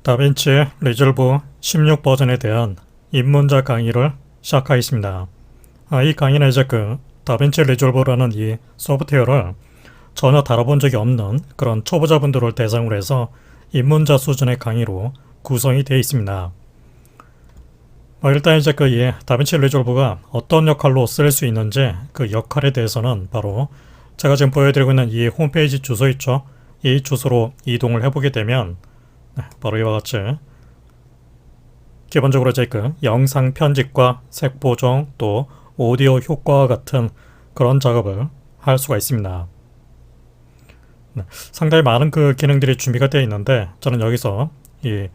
다빈치 리졸브 16 버전에 대한 입문자 강의를 시작하겠습니다. 이 강의는 이제 다빈치 리졸브라는 이 소프트웨어를 전혀 다뤄본 적이 없는 그런 초보자분들을 대상으로 해서 입문자 수준의 강의로 구성이 되어 있습니다. 일단 이제 이 다빈치 리졸브가 어떤 역할로 쓸 수 있는지 그 역할에 대해서는 바로 제가 지금 보여드리고 있는 이 홈페이지 주소 있죠? 이 주소로 이동을 해보게 되면 바로 이와 같이 기본적으로 이제 영상 편집과 색 보정 또 오디오 효과와 같은 그런 작업을 할 수가 있습니다. 상당히 많은 기능들이 준비가 되어 있는데 저는 여기서 이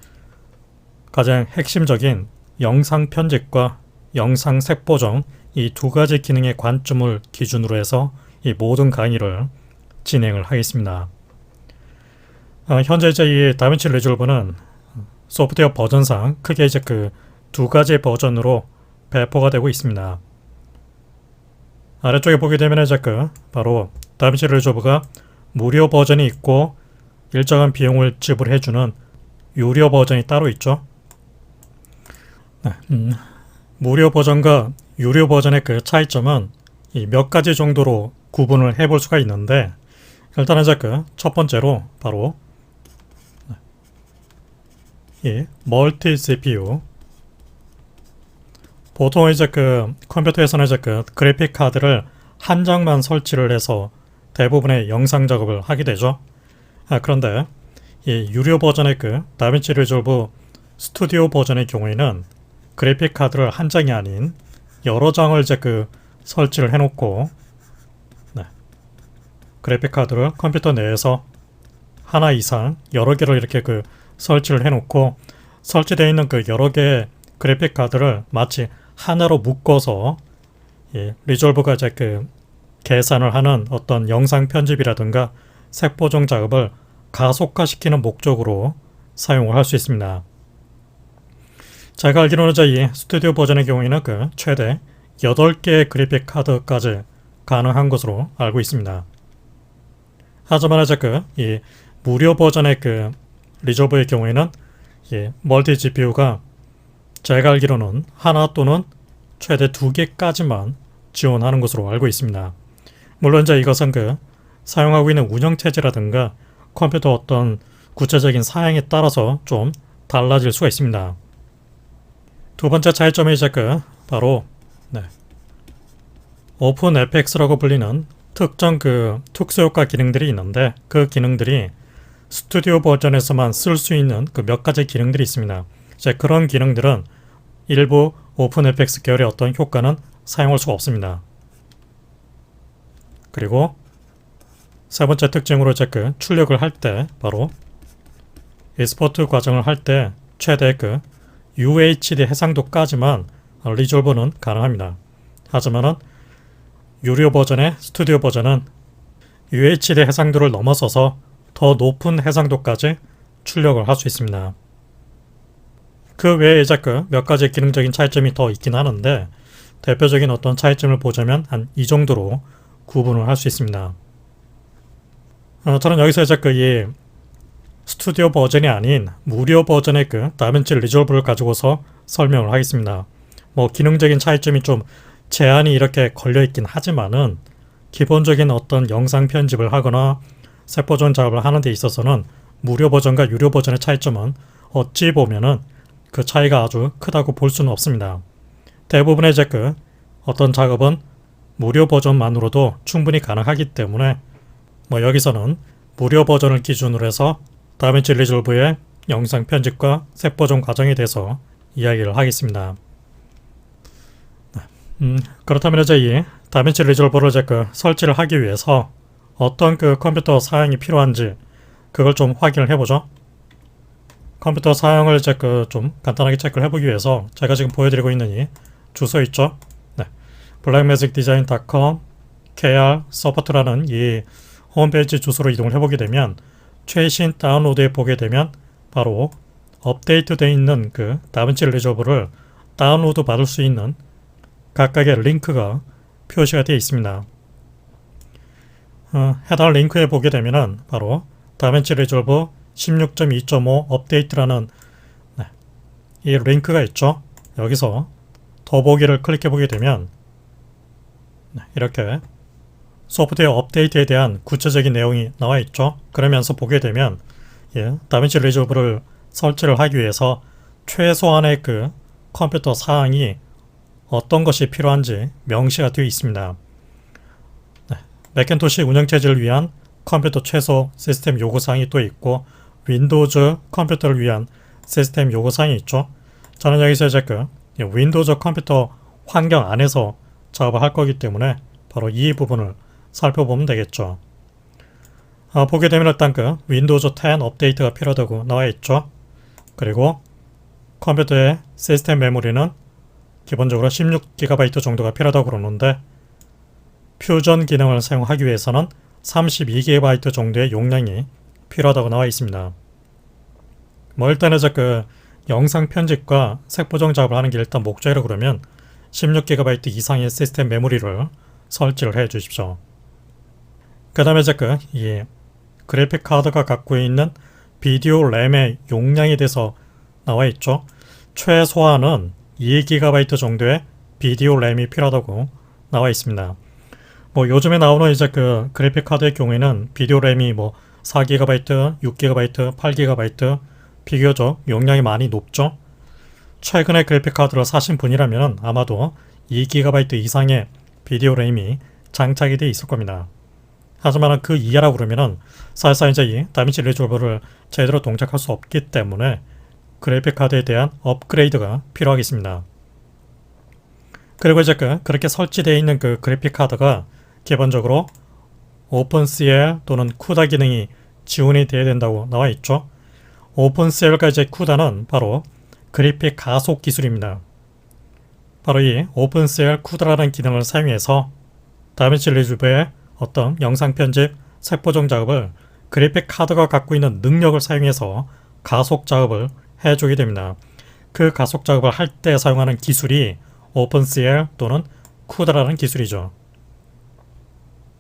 가장 핵심적인 영상 편집과 영상 색 보정 이 두 가지 기능의 관점을 기준으로 해서 이 모든 강의를 진행을 하겠습니다. 현재 이제 이 다빈치 리졸브는 소프트웨어 버전상 크게 이제 두 가지 버전으로 배포가 되고 있습니다. 아래쪽에 보게 되면 이제 바로 다빈치 리졸브가 무료 버전이 있고 일정한 비용을 지불해주는 유료 버전이 따로 있죠. 무료 버전과 유료 버전의 차이점은 이 몇 가지 정도로 구분을 해볼 수가 있는데 일단은 이제 첫 번째로 바로 이 멀티 CPU, 보통 이제 컴퓨터에서는 이제 그래픽 카드를 한 장만 설치를 해서 대부분의 영상 작업을 하게 되죠. 그런데 이 유료 버전의 다빈치 리졸브 스튜디오 버전의 경우에는 그래픽 카드를 한 장이 아닌 여러 장을 이제 설치를 해놓고 그래픽 카드를 컴퓨터 내에서 하나 이상 여러 개를 이렇게 설치를 해놓고 설치되어 있는 여러 개의 그래픽 카드를 마치 하나로 묶어서 리졸브가 이제 계산을 하는 어떤 영상 편집이라든가 색 보정 작업을 가속화시키는 목적으로 사용을 할 수 있습니다. 제가 알기로는 이 스튜디오 버전의 경우에는 최대 8개의 그래픽 카드까지 가능한 것으로 알고 있습니다. 하지만 이제 이 무료 버전의 리졸브의 경우에는 멀티 GPU가 제가 알기로는 하나 또는 최대 2개까지만 지원하는 것으로 알고 있습니다. 물론 이제 이것은 사용하고 있는 운영체제라든가 컴퓨터 어떤 구체적인 사양에 따라서 좀 달라질 수가 있습니다. 두 번째 차이점이 이제 바로 오픈 FX라고 불리는 특정 특수효과 기능들이 있는데 그 기능들이 스튜디오 버전에서만 쓸 수 있는 몇 가지 기능들이 있습니다. 이제 그런 기능들은 일부 오픈FX 계열의 어떤 효과는 사용할 수가 없습니다. 그리고 세 번째 특징으로 이제 출력을 할 때 바로 익스포트 과정을 할 때 최대 UHD 해상도까지만 리졸브는 가능합니다. 하지만은 유료 버전의 스튜디오 버전은 UHD 해상도를 넘어서서 더 높은 해상도까지 출력을 할 수 있습니다. 그 외에 이제 몇 가지 기능적인 차이점이 더 있긴 하는데 대표적인 어떤 차이점을 보자면 한 이 정도로 구분을 할 수 있습니다. 저는 여기서 이제 이 스튜디오 버전이 아닌 무료 버전의 다빈치 리졸브를 가지고서 설명을 하겠습니다. 기능적인 차이점이 좀 제한이 이렇게 걸려있긴 하지만은 기본적인 어떤 영상 편집을 하거나 색 보정 작업을 하는 데 있어서는 무료 버전과 유료 버전의 차이점은 어찌 보면은 그 차이가 아주 크다고 볼 수는 없습니다. 대부분의 이제 어떤 작업은 무료 버전만으로도 충분히 가능하기 때문에 여기서는 무료 버전을 기준으로 해서 다빈치 리졸브의 영상 편집과 색 보정 과정에 대해서 이야기를 하겠습니다. 그렇다면 이제 이 다빈치 리졸브를 이제 설치를 하기 위해서 어떤 컴퓨터 사양이 필요한지 그걸 좀 확인을 해보죠. 컴퓨터 사양을 이제 좀 간단하게 체크를 해보기 위해서 제가 지금 보여드리고 있는 이 주소 있죠. blackmagicdesign.com kr 서포트라는 이 홈페이지 주소로 이동을 해보게 되면 최신 다운로드에 보게 되면 바로 업데이트 되어 있는 다빈치 리졸브를 다운로드 받을 수 있는 각각의 링크가 표시가 되어 있습니다. 해당 링크에 보게 되면은 바로 다빈치 리졸브 16.2.5 업데이트라는 이 링크가 있죠. 여기서 더보기를 클릭해 보게 되면 이렇게 소프트웨어 업데이트에 대한 구체적인 내용이 나와 있죠. 그러면서 보게 되면 다빈치 리졸브를 설치를 하기 위해서 최소한의 그 컴퓨터 사양이 어떤 것이 필요한지 명시가 되어 있습니다. 맥킨토시 운영체제를 위한 컴퓨터 최소 시스템 요구사항이 또 있고 윈도우즈 컴퓨터를 위한 시스템 요구사항이 있죠. 저는 여기서 이제 그 윈도우즈 컴퓨터 환경 안에서 작업을 할 거기 때문에 바로 이 부분을 살펴보면 되겠죠. 보게 되면 일단 그 윈도우즈 10 업데이트가 필요하다고 나와 있죠. 그리고 컴퓨터의 시스템 메모리는 기본적으로 16GB 정도가 필요하다고 그러는데 퓨전 기능을 사용하기 위해서는 32GB 정도의 용량이 필요하다고 나와 있습니다. 일단 이제 그 영상 편집과 색 보정 작업을 하는 게 일단 목적이라 그러면 16GB 이상의 시스템 메모리를 설치를 해 주십시오. 그 다음에 이제 이 그래픽 카드가 갖고 있는 비디오 램의 용량에 대해서 나와 있죠. 최소한은 2GB 정도의 비디오 램이 필요하다고 나와 있습니다. 요즘에 나오는 이제 그 그래픽 카드의 경우에는 비디오 램이 4GB, 6GB, 8GB 비교적 용량이 많이 높죠. 최근에 그래픽 카드를 사신 분이라면 아마도 2GB 이상의 비디오 램이 장착이 되어 있을 겁니다. 하지만 그 이하라고 그러면은 사실상 이제 이 다빈치 리졸버를 제대로 동작할 수 없기 때문에 그래픽 카드에 대한 업그레이드가 필요하겠습니다. 그리고 이제 그렇게 설치되어 있는 그 그래픽 카드가 기본적으로 오픈CL 또는 쿠다 기능이 지원이 되어야 된다고 나와 있죠. 오픈CL과 이제 쿠다는 바로 그래픽 가속 기술입니다. 바로 이 오픈CL 쿠다라는 기능을 사용해서 다빈치 리졸버의 어떤 영상 편집, 색 보정 작업을 그래픽 카드가 갖고 있는 능력을 사용해서 가속 작업을 해주게 됩니다. 그 가속 작업을 할 때 사용하는 기술이 오픈CL 또는 쿠다라는 기술이죠.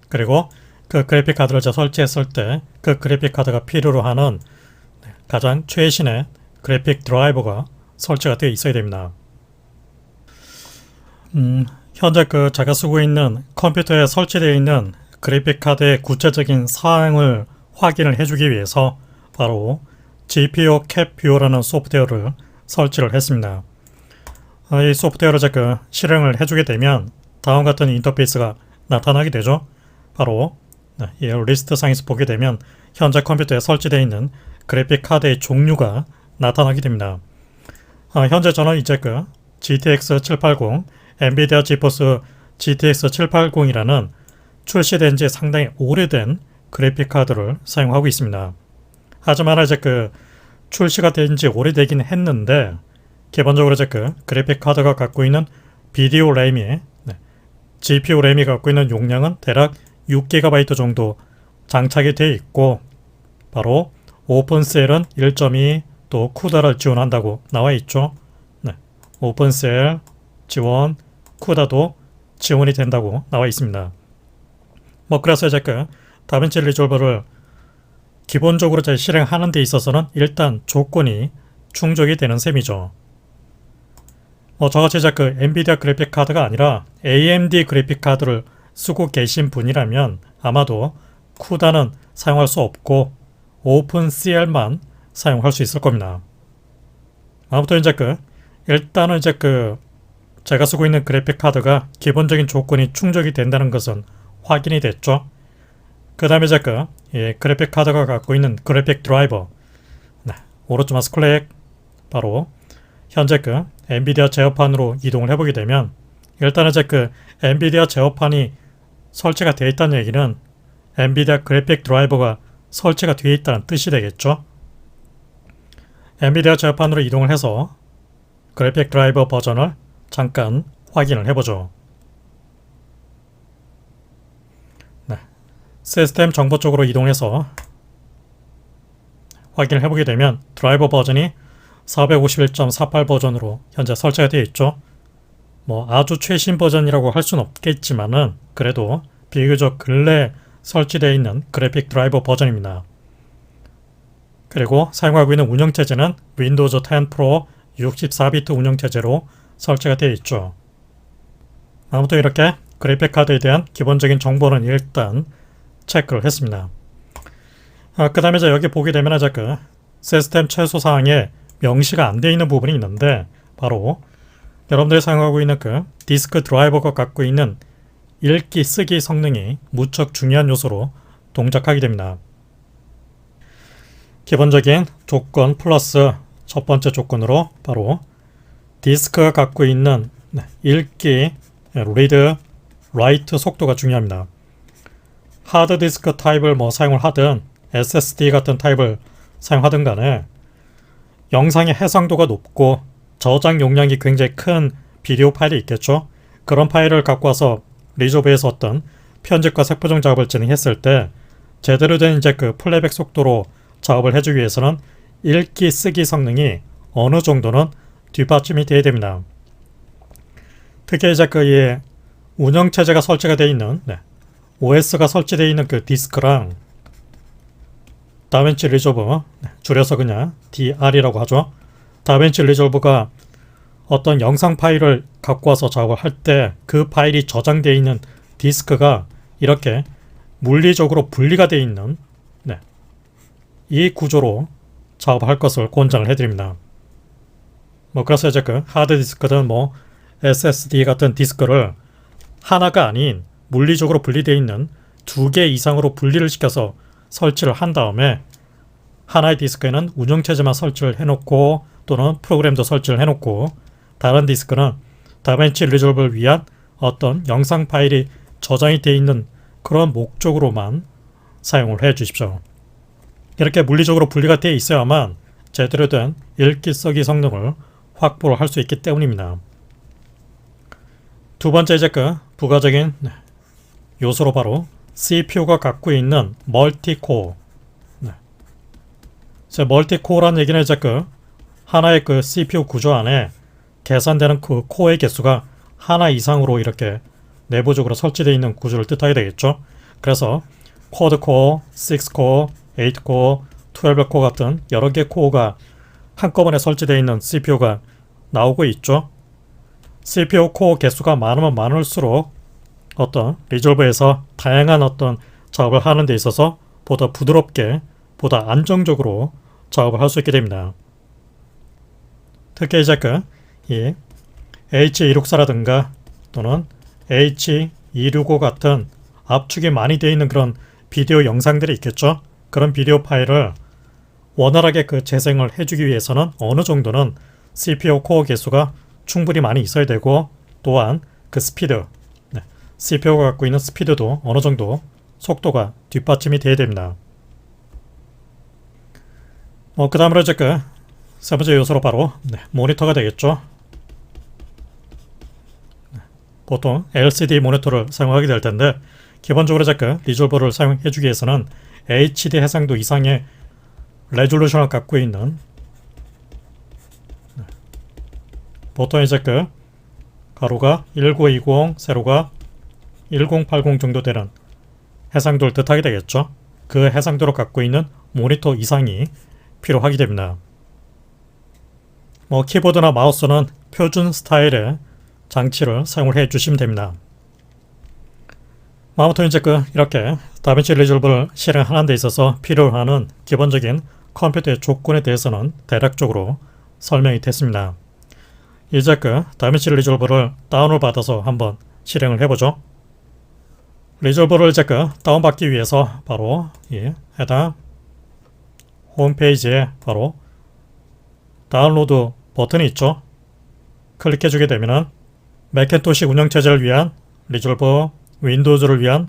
그리고 그 그래픽 카드를 설치했을 때 그 그래픽 카드가 필요로 하는 가장 최신의 그래픽 드라이버가 설치가 되어 있어야 됩니다. 현재 제가 쓰고 있는 컴퓨터에 설치되어 있는 그래픽 카드의 구체적인 사양을 확인을 해주기 위해서 바로 GPU 캡 뷰어라는 소프트웨어를 설치를 했습니다. 이 소프트웨어를 제가 실행을 해주게 되면 다음 같은 인터페이스가 나타나게 되죠. 바로 이 리스트 상에서 보게 되면 현재 컴퓨터에 설치되어 있는 그래픽 카드의 종류가 나타나게 됩니다. 현재 저는 이제 GTX 780, 엔비디아 지포스 GTX 780이라는 출시된 지 상당히 오래된 그래픽 카드를 사용하고 있습니다. 하지만 이제 출시가 된 지 오래되긴 했는데 기본적으로 이제 그래픽 카드가 갖고 있는 비디오 램이 GPU 램이 갖고 있는 용량은 대략 6GB 정도 장착이 되어 있고 바로 오픈CL은 1.2 또 쿠다를 지원한다고 나와 있죠. 오픈CL 지원, 쿠다도 지원이 된다고 나와 있습니다. 그래서 이제 다빈치 리졸버를 기본적으로 실행하는 데 있어서는 일단 조건이 충족이 되는 셈이죠. 저같이 이제 엔비디아 그래픽 카드가 아니라 AMD 그래픽 카드를 쓰고 계신 분이라면 아마도 쿠다는 사용할 수 없고 오픈CL만 사용할 수 있을 겁니다. 아무튼 이제 일단은 이제 제가 쓰고 있는 그래픽 카드가 기본적인 조건이 충족이 된다는 것은 확인이 됐죠. 그 다음에 이제 그래픽 카드가 갖고 있는 그래픽 드라이버 오른쪽 마우스 클릭 바로 현재 엔비디아 제어판으로 이동을 해보게 되면 일단은 이제 엔비디아 제어판이 설치가 되어 있다는 얘기는 엔비디아 그래픽 드라이버가 설치가 되어 있다는 뜻이 되겠죠. 엔비디아 제어판으로 이동을 해서 그래픽 드라이버 버전을 잠깐 확인을 해보죠. 시스템 정보 쪽으로 이동해서 확인을 해보게 되면 드라이버 버전이 451.48 버전으로 현재 설치가 되어 있죠. 아주 최신 버전이라고 할 수는 없겠지만은 그래도 비교적 근래 설치되어 있는 그래픽 드라이버 버전입니다. 그리고 사용하고 있는 운영체제는 윈도우즈 10 프로 64비트 운영체제로 설치가 되어 있죠. 아무튼 이렇게 그래픽카드에 대한 기본적인 정보는 일단 체크를 했습니다. 그 다음에 여기 보게 되면 그 시스템 최소사항에 명시가 안 되어 있는 부분이 있는데, 바로 여러분들이 사용하고 있는 그 디스크 드라이버가 갖고 있는 읽기 쓰기 성능이 무척 중요한 요소로 동작하게 됩니다. 기본적인 조건 플러스 첫 번째 조건으로 바로 디스크가 갖고 있는 읽기, 리드, 라이트 속도가 중요합니다. 하드디스크 타입을 사용을 하든 SSD 같은 타입을 사용하든 간에 영상의 해상도가 높고 저장 용량이 굉장히 큰 비디오 파일이 있겠죠. 그런 파일을 갖고 와서 리조브에서 어떤 편집과 색보정 작업을 진행했을 때 제대로 된 그 플레이백 속도로 작업을 해주기 위해서는 읽기 쓰기 성능이 어느 정도는 뒷받침이 돼야 됩니다. 특히 이 운영체제가 설치가 되어 있는 OS가 설치되어 있는 그 디스크랑 다빈치 리졸브, 줄여서 그냥 DR이라고 하죠. 다빈치 리졸브가 어떤 영상 파일을 갖고 와서 작업을 할 때 그 파일이 저장되어 있는 디스크가 이렇게 물리적으로 분리가 되어 있는 이 구조로 작업할 것을 권장을 해드립니다. 그래서 그 하드디스크든 SSD 같은 디스크를 하나가 아닌 물리적으로 분리되어 있는 2개 이상으로 분리를 시켜서 설치를 한 다음에 하나의 디스크에는 운영체제만 설치를 해놓고 또는 프로그램도 설치를 해놓고 다른 디스크는 다빈치 리졸브를 위한 어떤 영상 파일이 저장이 되어 있는 그런 목적으로만 사용을 해 주십시오. 이렇게 물리적으로 분리가 되어 있어야만 제대로 된 읽기 쓰기 성능을 확보를 할 수 있기 때문입니다. 두 번째 그 부가적인 요소로 바로 CPU가 갖고 있는 멀티코어. 멀티코어라는 얘기는 그 하나의 그 CPU 구조 안에 계산되는 그 코어의 개수가 하나 이상으로 이렇게 내부적으로 설치되어 있는 구조를 뜻하게 되겠죠. 그래서 쿼드코어, 6코어, 8코어, 12코어 같은 여러 개의 코어가 한꺼번에 설치되어 있는 CPU가 나오고 있죠. CPU 코어 개수가 많으면 많을수록 어떤 리졸브에서 다양한 어떤 작업을 하는 데 있어서 보다 부드럽게, 보다 안정적으로 작업을 할 수 있게 됩니다. 특히 이 H264라든가 또는 H265 같은 압축이 많이 되어 있는 그런 비디오 영상들이 있겠죠. 그런 비디오 파일을 원활하게 그 재생을 해주기 위해서는 어느 정도는 CPU 코어 개수가 충분히 많이 있어야 되고, 또한 그 스피드, CPU가 갖고 있는 스피드도 어느 정도 속도가 뒷받침이 돼야 됩니다. 그 다음으로 그 세 번째 요소로 바로 모니터가 되겠죠. 보통 LCD 모니터를 사용하게 될 텐데, 기본적으로 그 리졸버를 사용해 주기 위해서는 HD 해상도 이상의 레졸루션을 갖고 있는, 보통 그 가로가 1920, 세로가 1080 정도 되는 해상도를 뜻하게 되겠죠. 그 해상도를 갖고 있는 모니터 이상이 필요하게 됩니다. 키보드나 마우스는 표준 스타일의 장치를 사용을 해 주시면 됩니다. 아무튼 이렇게 다빈치 리졸브를 실행하는 데 있어서 필요로 하는 기본적인 컴퓨터의 조건에 대해서는 대략적으로 설명이 됐습니다. 이제 그 다빈치 리졸브를 다운을 받아서 한번 실행을 해보죠. 리졸브를 다운받기 위해서 바로 해당 홈페이지에 바로 다운로드 버튼이 있죠. 클릭해주게 되면은 맥킨토시 운영체제를 위한 리졸브, 윈도우즈를 위한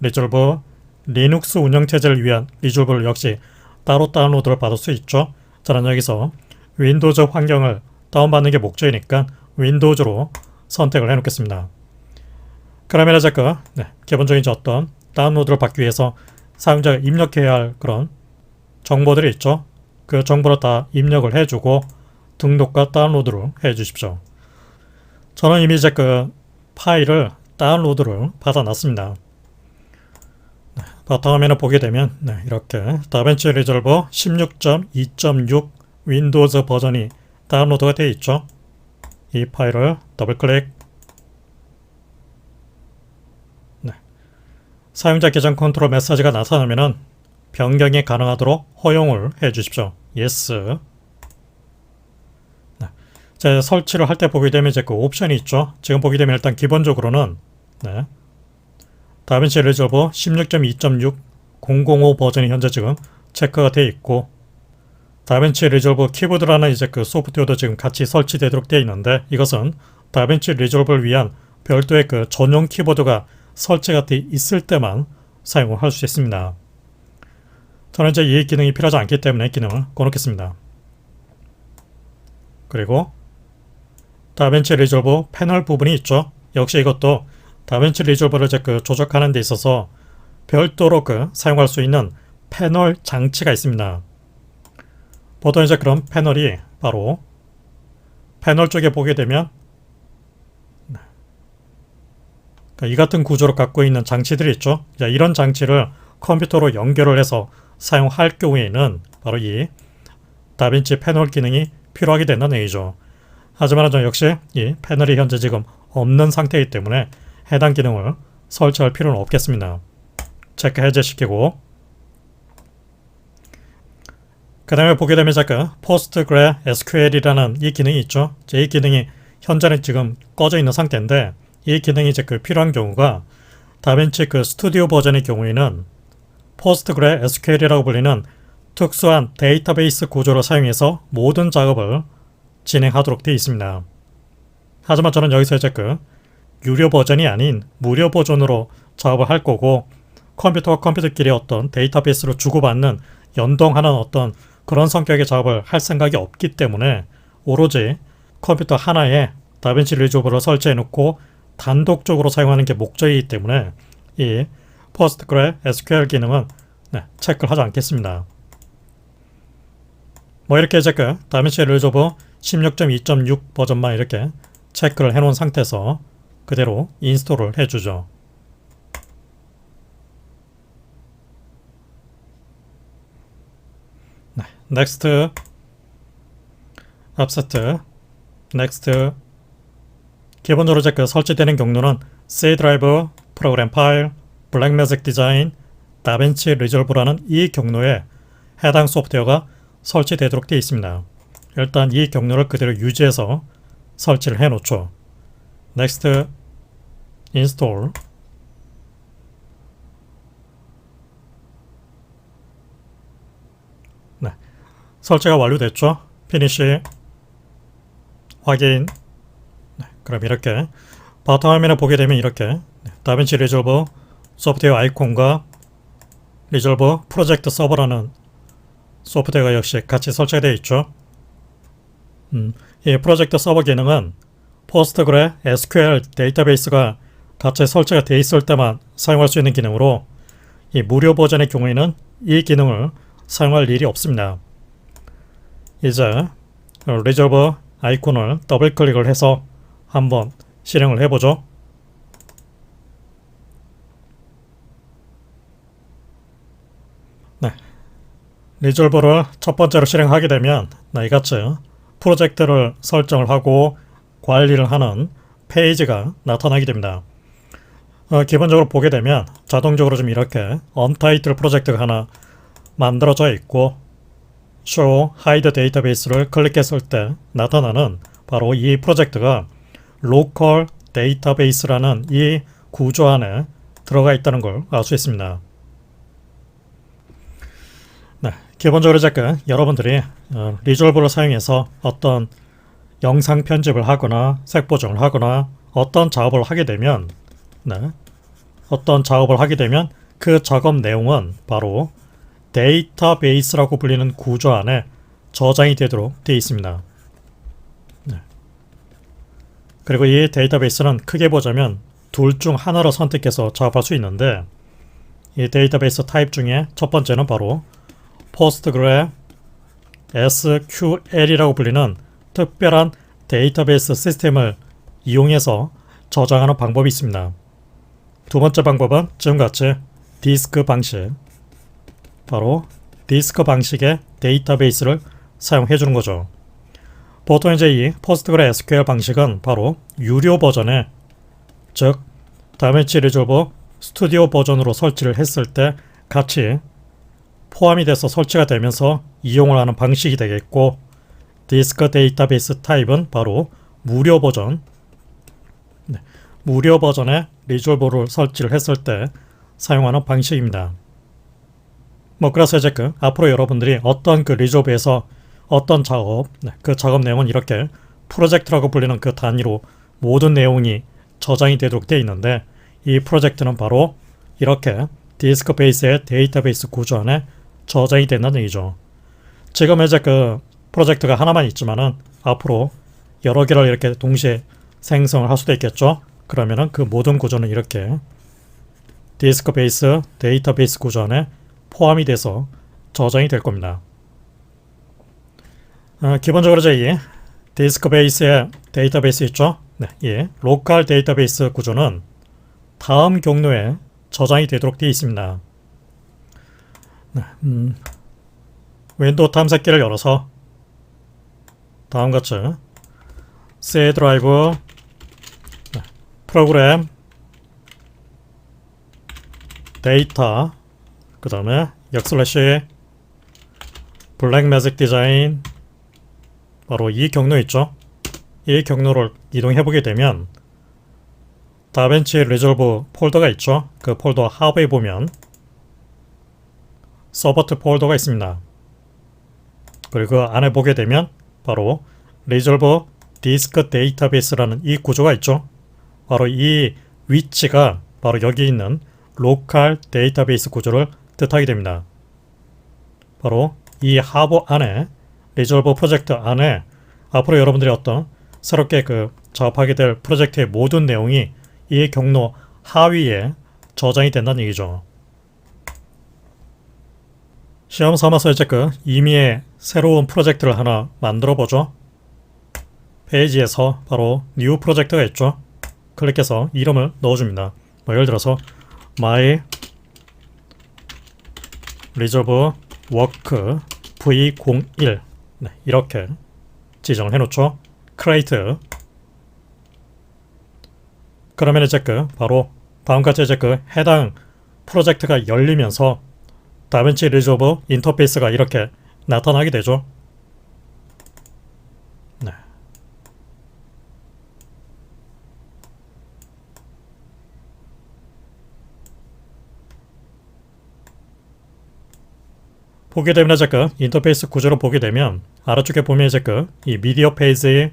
리졸브, 리눅스 운영체제를 위한 리졸브를 역시 따로 다운로드를 받을 수 있죠. 저는 여기서 윈도우즈 환경을 다운받는 게 목적이니까 윈도우즈로 선택을 해놓겠습니다. 그러면 기본적인 어떤 다운로드를 받기 위해서 사용자가 입력해야 할 그런 정보들이 있죠. 그 정보를 다 입력을 해주고 등록과 다운로드를 해주십시오. 저는 이미 그 파일을 다운로드를 받아놨습니다. 바탕화면을 보게 되면 이렇게 다빈치 리졸버 16.2.6 윈도우즈 버전이 다운로드가 되어 있죠. 이 파일을 더블클릭. 사용자 계정 컨트롤 메시지가 나타나면 변경이 가능하도록 허용을 해 주십시오. Yes. 자, 설치를 할 때 보게 되면 이제 그 옵션이 있죠. 지금 보게 되면 일단 기본적으로는 다빈치 리졸버 16.2.6 005 버전이 현재 지금 체크가 되어 있고, 다빈치 리졸버 키보드라는 이제 그 소프트웨어도 지금 같이 설치되도록 되어 있는데, 이것은 다빈치 리졸버를 위한 별도의 그 전용 키보드가 설치가 되어 있을 때만 사용을 할 수 있습니다. 저는 이제 이 기능이 필요하지 않기 때문에 기능을 꺼놓겠습니다. 그리고 다빈치 리졸버 패널 부분이 있죠. 역시 이것도 다빈치 리졸버를 이제 그 조작하는 데 있어서 별도로 그 사용할 수 있는 패널 장치가 있습니다. 보통 이제 그런 패널이 바로 패널 쪽에 보게 되면 이 같은 구조를 갖고 있는 장치들이 있죠. 이런 장치를 컴퓨터로 연결을 해서 사용할 경우에는 바로 이 다빈치 패널 기능이 필요하게 된다는 얘기죠. 하지만 저 역시 이 패널이 현재 지금 없는 상태이기 때문에 해당 기능을 설치할 필요는 없겠습니다. 체크 해제시키고, 그 다음에 보게 되면 잠깐 PostgreSQL이라는 이 기능이 있죠. 이 기능이 현재는 지금 꺼져 있는 상태인데, 이 기능이 이제 그 필요한 경우가 다빈치 그 스튜디오 버전의 경우에는 PostgreSQL이라고 불리는 특수한 데이터베이스 구조를 사용해서 모든 작업을 진행하도록 되어 있습니다. 하지만 저는 여기서 이제 그 유료 버전이 아닌 무료 버전으로 작업을 할 거고, 컴퓨터와 컴퓨터끼리 어떤 데이터베이스를 주고받는 연동하는 어떤 그런 성격의 작업을 할 생각이 없기 때문에 오로지 컴퓨터 하나에 다빈치 리졸버를 설치해 놓고 단독적으로 사용하는 게 목적이기 때문에 이 PostgreSQL 기능은 체크를 하지 않겠습니다. 이렇게 이제 그 다빈치 리졸버 16.2.6 버전만 이렇게 체크를 해놓은 상태에서 그대로 인스톨을 해주죠. Next, Upset, Next. 기본적으로 이제 그 설치되는 경로는 C 드라이브, 프로그램 파일, 블랙매직 디자인, 다빈치 리졸버라는 이 경로에 해당 소프트웨어가 설치되도록 되어 있습니다. 일단 이 경로를 그대로 유지해서 설치를 해 놓죠. Next, Install. 설치가 완료됐죠. Finish. 확인. 그럼 이렇게 바탕화면을 보게 되면 이렇게 다빈치 리졸버 소프트웨어 아이콘과 리졸버 프로젝트 서버라는 소프트웨어가 역시 같이 설치가 되어 있죠. 이 프로젝트 서버 기능은 PostgreSQL 데이터베이스가 같이 설치가 되어 있을 때만 사용할 수 있는 기능으로, 이 무료 버전의 경우에는 이 기능을 사용할 일이 없습니다. 이제 리졸버 아이콘을 더블 클릭을 해서 한번 실행을 해보죠. 리졸버를 첫 번째로 실행하게 되면 이같이 프로젝트를 설정을 하고 관리를 하는 페이지가 나타나게 됩니다. 기본적으로 보게 되면 자동적으로 좀 이렇게 언타이틀 프로젝트가 하나 만들어져 있고, Show Hide 데이터베이스를 클릭했을 때 나타나는 바로 이 프로젝트가 로컬 데이터베이스라는 이 구조 안에 들어가 있다는 걸 알 수 있습니다. 기본적으로 잠깐 여러분들이 리졸버를 사용해서 어떤 영상 편집을 하거나 색 보정을 하거나 어떤 작업을 하게 되면 그 작업 내용은 바로 데이터베이스라고 불리는 구조 안에 저장이 되도록 되어 있습니다. 그리고 이 데이터베이스는 크게 보자면 둘 중 하나로 선택해서 작업할 수 있는데, 이 데이터베이스 타입 중에 첫 번째는 바로 PostgreSQL이라고 불리는 특별한 데이터베이스 시스템을 이용해서 저장하는 방법이 있습니다. 두 번째 방법은 지금같이 디스크 방식, 바로 디스크 방식의 데이터베이스를 사용해 주는 거죠. 보통 이제 이 PostgreSQL 방식은 바로 유료 버전에, 즉 다빈치 리졸버 스튜디오 버전으로 설치를 했을 때 같이 포함이 돼서 설치가 되면서 이용을 하는 방식이 되겠고, 디스크 데이터베이스 타입은 바로 무료 버전, 무료 버전의 리졸버를 설치를 했을 때 사용하는 방식입니다. 그래서 이제 앞으로 여러분들이 어떤 리졸버에서 어떤 작업, 그 작업 내용은 이렇게 프로젝트라고 불리는 그 단위로 모든 내용이 저장이 되도록 되어 있는데, 이 프로젝트는 바로 이렇게 디스크 베이스의 데이터베이스 구조 안에 저장이 된다는 얘기죠. 지금 이제 프로젝트가 하나만 있지만은 앞으로 여러 개를 이렇게 동시에 생성을 할 수도 있겠죠. 그러면은 그 모든 구조는 이렇게 디스크 베이스 데이터베이스 구조 안에 포함이 돼서 저장이 될 겁니다. 기본적으로 이제 이 디스크 베이스의 데이터베이스 있죠. 이 로컬 데이터베이스 구조는 다음 경로에 저장이 되도록 되어 있습니다. 윈도우 탐색기를 열어서 다음같이 C 드라이브, 프로그램, 데이터, 그 다음에 역슬래시 블랙매직 디자인, 바로 이 경로 있죠. 이 경로를 이동해 보게 되면 다빈치 리졸브 폴더가 있죠. 그 폴더 하부에 보면 서버트 폴더가 있습니다. 그리고 그 안에 보게 되면 바로 리졸브 디스크 데이터베이스라는 이 구조가 있죠. 바로 이 위치가 바로 여기 있는 로컬 데이터베이스 구조를 뜻하게 됩니다. 바로 이 하부 안에, 리졸브 프로젝트 안에 앞으로 여러분들이 어떤 새롭게 작업하게 될 프로젝트의 모든 내용이 이 경로 하위에 저장이 된다는 얘기죠. 시험 삼아서 이제 이미의 새로운 프로젝트를 하나 만들어 보죠. 페이지에서 바로 뉴 프로젝트가 있죠. 클릭해서 이름을 넣어줍니다. 예를 들어서 my resolve work v01 이렇게 지정을 해놓죠. create. 그러면 이제 바로 다음같이 이제 해당 프로젝트가 열리면서 다빈치 리졸브 인터페이스가 이렇게 나타나게 되죠. 보게 되면 이제 인터페이스 구조를 보게 되면 아래쪽에 보면 이제 이 미디어 페이지,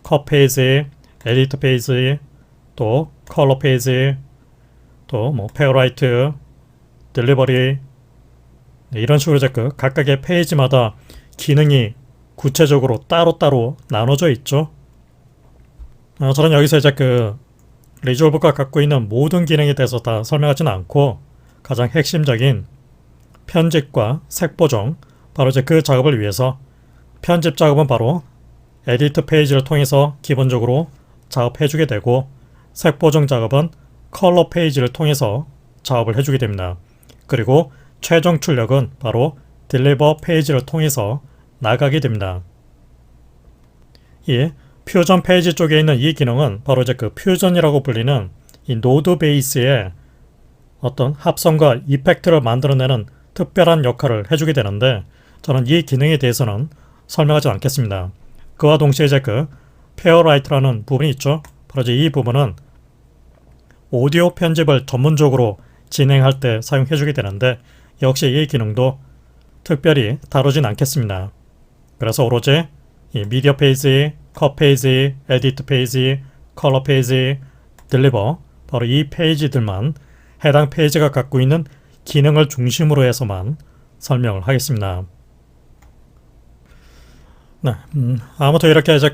컷 페이지, 에디트 페이지, 또 컬러 페이지, 또 페어라이트, 딜리버리, 이런 식으로 이제 각각의 페이지마다 기능이 구체적으로 따로따로 나눠져 있죠. 저는 여기서 이제 리졸브가 갖고 있는 모든 기능에 대해서 다 설명하지는 않고 가장 핵심적인 편집과 색 보정, 바로 이제 그 작업을 위해서 편집 작업은 바로 에디트 페이지를 통해서 기본적으로 작업해주게 되고, 색 보정 작업은 컬러 페이지를 통해서 작업을 해주게 됩니다. 그리고 최종 출력은 바로 딜리버 페이지를 통해서 나가게 됩니다. 이 퓨전 페이지 쪽에 있는 이 기능은 바로 이제 퓨전이라고 불리는 이 노드 베이스의 어떤 합성과 이펙트를 만들어내는 특별한 역할을 해주게 되는데, 저는 이 기능에 대해서는 설명하지 않겠습니다. 그와 동시에 이제 페어라이트라는 부분이 있죠. 바로 이제 이 부분은 오디오 편집을 전문적으로 진행할 때 사용해주게 되는데, 역시 이 기능도 특별히 다루진 않겠습니다. 그래서 오로지 이 미디어 페이지, 컷 페이지, 에디트 페이지, 컬러 페이지, 딜리버, 바로 이 페이지들만 해당 페이지가 갖고 있는 기능을 중심으로 해서만 설명을 하겠습니다. 아무튼 이렇게 이제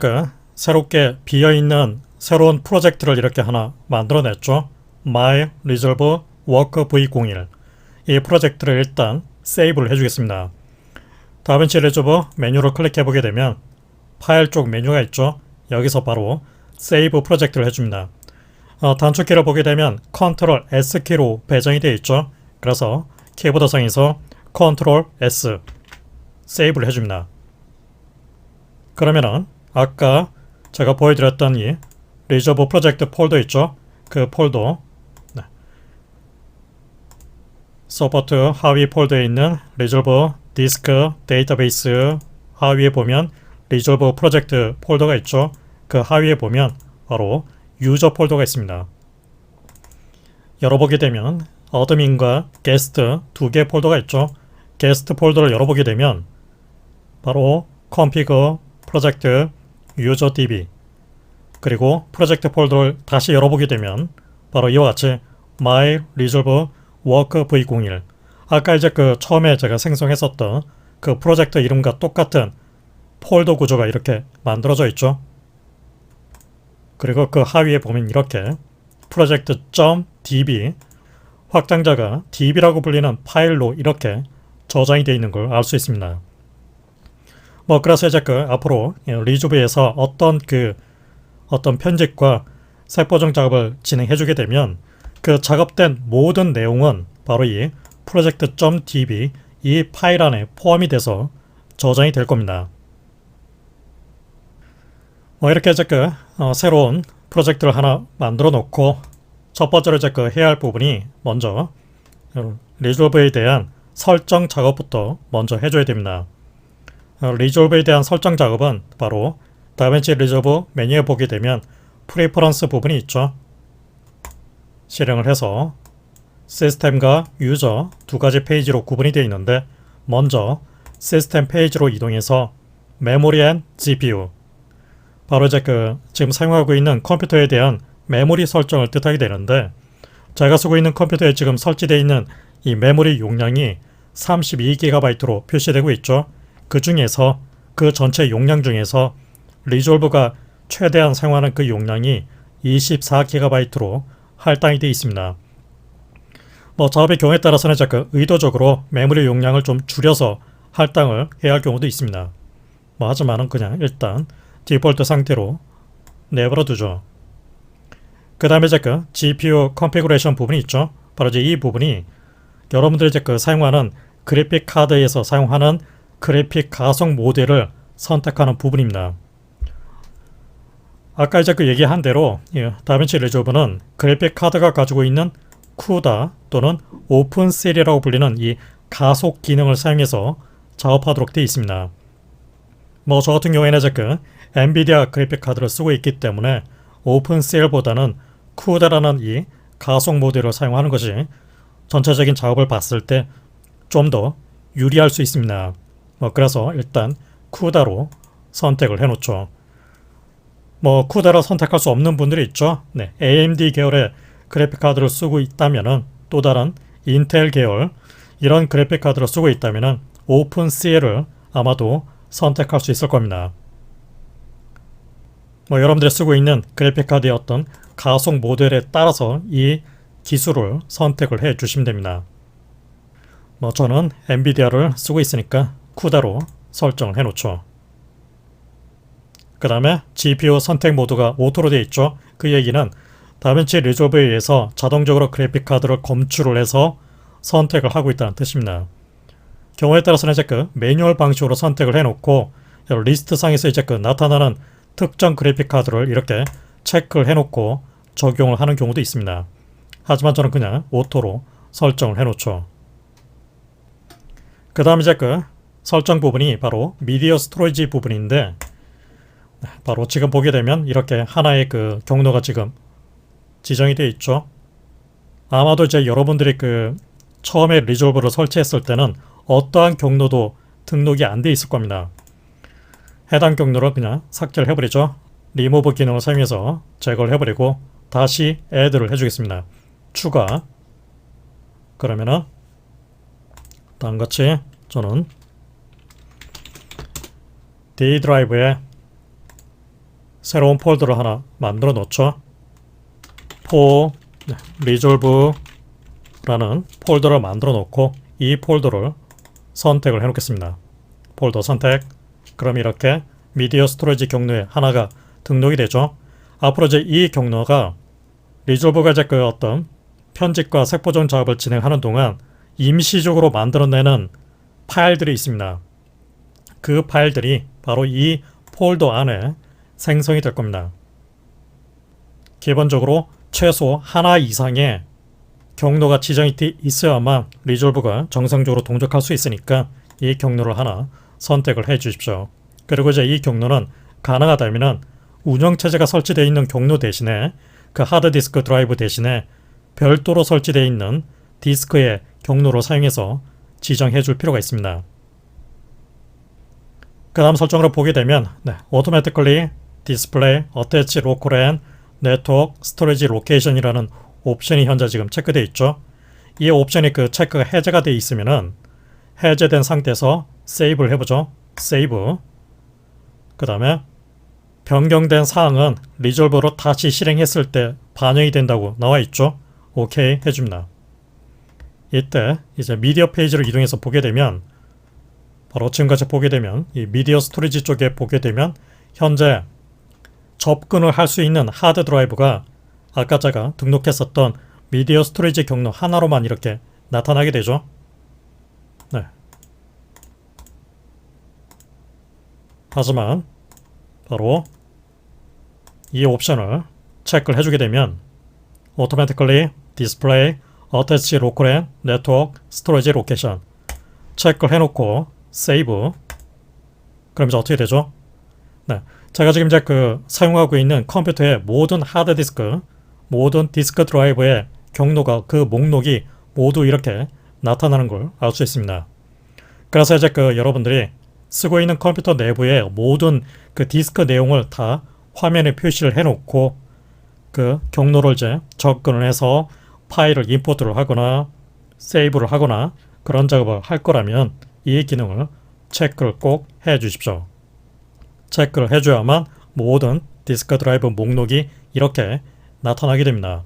새롭게 비어있는 새로운 프로젝트를 이렇게 하나 만들어냈죠. My Resolve Work V01. 이 프로젝트를 일단 세이브를 해주겠습니다. 다빈치 리졸브 메뉴를 클릭해보게 되면 파일 쪽 메뉴가 있죠. 여기서 바로 세이브 프로젝트를 해줍니다. 단축키를 보게 되면 Ctrl S키로 배정이 되어 있죠. 그래서 키보드상에서 Ctrl S 세이브를 해줍니다. 그러면은 아까 제가 보여드렸던 이 리저브 프로젝트 폴더 있죠? 그 폴더 서포트 하위 폴더에 있는 리졸브 디스크 데이터베이스 하위에 보면 리졸브 프로젝트 폴더가 있죠. 그 하위에 보면 바로 유저 폴더가 있습니다. 열어보게 되면 어드민과 게스트 두 개 폴더가 있죠. 게스트 폴더를 열어보게 되면 바로 config 프로젝트 유저 db 그리고 프로젝트 폴더를 다시 열어보게 되면 바로 이와 같이 my resolve work v01 아까 이제 그 처음에 제가 생성했었던 그 프로젝트 이름과 똑같은 폴더 구조가 이렇게 만들어져 있죠. 그리고 그 하위에 보면 이렇게 project.db 확장자가 db라고 불리는 파일로 이렇게 저장이 되어 있는 걸 알 수 있습니다. 그래서 이제 그 앞으로 리조브에서 어떤 편집과 색보정 작업을 진행해 주게 되면 그 작업된 모든 내용은 바로 이 project.db 이 파일 안에 포함이 돼서 저장이 될 겁니다. 이렇게 이제 새로운 프로젝트를 하나 만들어 놓고 첫 번째로 이제 해야 할 부분이 먼저 리졸브에 대한 설정 작업부터 먼저 해줘야 됩니다. 리졸브에 대한 설정 작업은 바로 다빈치 리졸브 메뉴에 보게 되면 프리퍼런스 부분이 있죠. 실행을 해서 시스템과 유저 두 가지 페이지로 구분이 되어 있는데 먼저 시스템 페이지로 이동해서 메모리 앤 GPU 바로 이제 지금 사용하고 있는 컴퓨터에 대한 메모리 설정을 뜻하게 되는데 제가 쓰고 있는 컴퓨터에 지금 설치되어 있는 이 메모리 용량이 32GB로 표시되고 있죠. 그 중에서 그 전체 용량 중에서 리졸브가 최대한 사용하는 그 용량이 24GB로 할당이 되어 있습니다. 작업의 경우에 따라서는 의도적으로 메모리 용량을 좀 줄여서 할당을 해야 할 경우도 있습니다. 하지만은 그냥 일단 디폴트 상태로 내버려 두죠. 그 다음에 이제 GPU 컨피그레이션 부분이 있죠. 바로 이제 이 부분이 여러분들이 이제 사용하는 그래픽 카드에서 사용하는 그래픽 가속 모델을 선택하는 부분입니다. 아까 이제 얘기한 대로 다빈치 리졸브는 그래픽 카드가 가지고 있는 쿠다 또는 오픈셀이라고 불리는 이 가속 기능을 사용해서 작업하도록 되어 있습니다. 저 같은 경우에는 이제 엔비디아 그래픽 카드를 쓰고 있기 때문에 오픈셀보다는 쿠다라는 이 가속 모델을 사용하는 것이 전체적인 작업을 봤을 때 좀 더 유리할 수 있습니다. 그래서 일단 쿠다로 선택을 해 놓죠. 쿠다로 선택할 수 없는 분들이 있죠. AMD 계열의 그래픽 카드를 쓰고 있다면은 또 다른 인텔 계열 이런 그래픽 카드를 쓰고 있다면은 오픈CL을 아마도 선택할 수 있을 겁니다. 여러분들이 쓰고 있는 그래픽 카드의 어떤 가속 모델에 따라서 이 기술을 선택을 해 주시면 됩니다. 저는 엔비디아를 쓰고 있으니까 쿠다로 설정을 해 놓죠. 그 다음에 GPU 선택 모드가 오토로 되어 있죠. 그 얘기는 다빈치 리졸브에 의해서 자동적으로 그래픽 카드를 검출을 해서 선택을 하고 있다는 뜻입니다. 경우에 따라서는 이제 매뉴얼 방식으로 선택을 해 놓고 리스트 상에서 이제 나타나는 특정 그래픽 카드를 이렇게 체크를 해 놓고 적용을 하는 경우도 있습니다. 하지만 저는 그냥 오토로 설정을 해 놓죠. 그 다음 이제 설정 부분이 바로 미디어 스토리지 부분인데 바로 지금 보게 되면 이렇게 하나의 경로가 지금 지정이 되어 있죠. 아마도 이제 여러분들이 처음에 리졸브를 설치했을 때는 어떠한 경로도 등록이 안 돼 있을 겁니다. 해당 경로를 그냥 삭제를 해버리죠. 리무브 기능을 사용해서 제거를 해버리고 다시 add를 해주겠습니다. 추가. 그러면은 다음같이 저는 D 드라이브에 새로운 폴더를 하나 만들어 놓죠. for resolve라는 폴더를 만들어 놓고 이 폴더를 선택을 해 놓겠습니다. 폴더 선택. 그럼 이렇게 미디어 스토리지 경로에 하나가 등록이 되죠. 앞으로 이제 이 경로가 리졸브가 이제 어떤 편집과 색보정 작업을 진행하는 동안 임시적으로 만들어내는 파일들이 있습니다. 그 파일들이 바로 이 폴더 안에 생성이 될 겁니다. 기본적으로 최소 하나 이상의 경로가 지정이 돼 있어야만 리졸브가 정상적으로 동작할 수 있으니까 이 경로를 하나 선택을 해 주십시오. 그리고 이제 이 경로는 가능하다면 운영체제가 설치되어 있는 경로 대신에 그 하드디스크 드라이브 대신에 별도로 설치되어 있는 디스크의 경로를 사용해서 지정해 줄 필요가 있습니다. 그 다음 설정으로 보게 되면 Automatically Display Attach Local and Network Storage Location이라는 옵션이 현재 지금 체크되어 있죠. 이 옵션이 그 체크가 해제가 되어 있으면은 해제된 상태에서 세이브를 해보죠. 세이브. 그 다음에 변경된 사항은 리졸버로 다시 실행했을 때 반영이 된다고 나와 있죠. 오케이 해줍니다. 이때 이제 미디어 페이지로 이동해서 보게 되면 바로 지금까지 보게 되면 이 미디어 스토리지 쪽에 보게 되면 현재 접근을 할 수 있는 하드 드라이브가 아까 제가 등록했었던 미디어 스토리지 경로 하나로만 이렇게 나타나게 되죠. 네. 하지만 바로 이 옵션을 체크를 해주게 되면 Automatically Display Attach Local and Network Storage Location 체크를 해놓고 세이브. 그럼 이제 어떻게 되죠? 네, 제가 지금 이제 사용하고 있는 컴퓨터의 모든 하드디스크, 모든 디스크 드라이브의 경로가 그 목록이 모두 이렇게 나타나는 걸 알 수 있습니다. 그래서 이제 여러분들이 쓰고 있는 컴퓨터 내부의 모든 그 디스크 내용을 다 화면에 표시를 해놓고 그 경로를 이제 접근을 해서 파일을 임포트를 하거나 세이브를 하거나 그런 작업을 할 거라면 이 기능을 체크를 꼭 해 주십시오. 체크를 해줘야만 모든 디스크 드라이브 목록이 이렇게 나타나게 됩니다.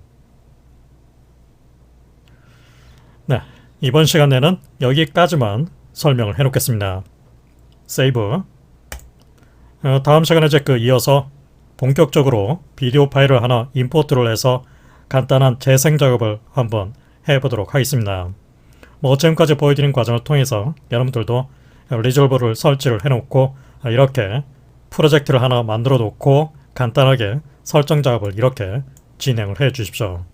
네, 이번 시간에는 여기까지만 설명을 해놓겠습니다. 세이브. 다음 시간에 이제 이어서 본격적으로 비디오 파일을 하나 임포트를 해서 간단한 재생 작업을 한번 해보도록 하겠습니다. 지금까지 보여드린 과정을 통해서 여러분들도 리졸버를 설치를 해놓고 이렇게 프로젝트를 하나 만들어 놓고 간단하게 설정 작업을 이렇게 진행을 해 주십시오.